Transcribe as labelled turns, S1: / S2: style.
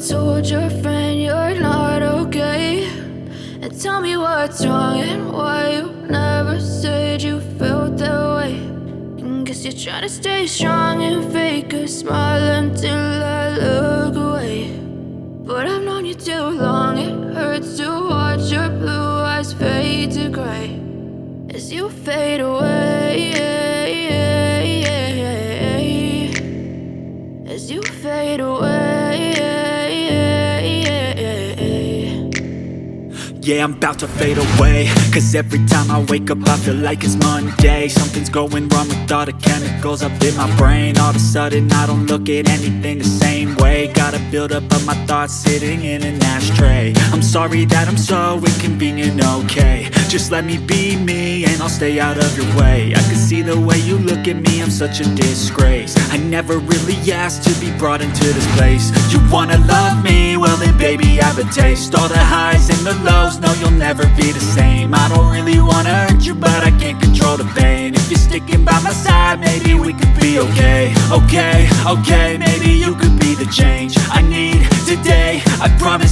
S1: told your friend you're not okay? And tell me what's wrong and why you never said you felt that way. And guess you're trying to stay strong and fake a smile until I look away. But I've known you too long, it hurts to watch your blue eyes fade to gray as you fade away, as you fade away.
S2: Yeah, I'm about to fade away, cause every time I wake up I feel like it's Monday. Something's going wrong with all the chemicals up in my brain. All of a sudden I don't look at anything the same way. Gotta build up of my thoughts sitting in an ashtray. I'm sorry that I'm so inconvenient, okay? Just let me be me and I'll stay out of your way. I can see the way you look at me, I'm such a disgrace. I never really asked to be brought into this place. You wanna love me? Well then baby I have a taste. All the highs and the lows, no you'll never be the same. I don't really wanna hurt you but I can't control the pain. If you're sticking by my side maybe we could be okay. Okay, maybe you could be the change I need today. I promise